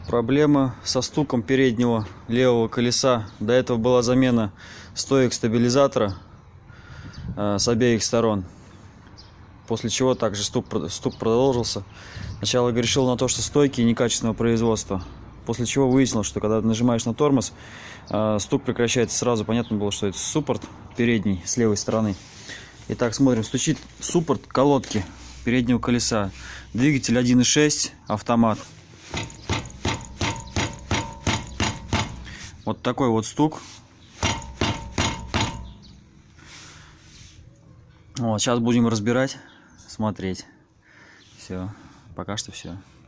Проблема со стуком переднего левого колеса. До этого была замена стоек стабилизатора с обеих сторон. После чего также стук продолжился. Сначала я грешил на то, что стойки некачественного производства. После чего выяснилось, что когда нажимаешь на тормоз, стук прекращается сразу. Понятно было, что это суппорт передний с левой стороны. Итак, смотрим. Стучит суппорт колодки переднего колеса. Двигатель 1.6, автомат. Вот такой вот стук. Вот, сейчас будем разбирать, смотреть. Все, пока что все.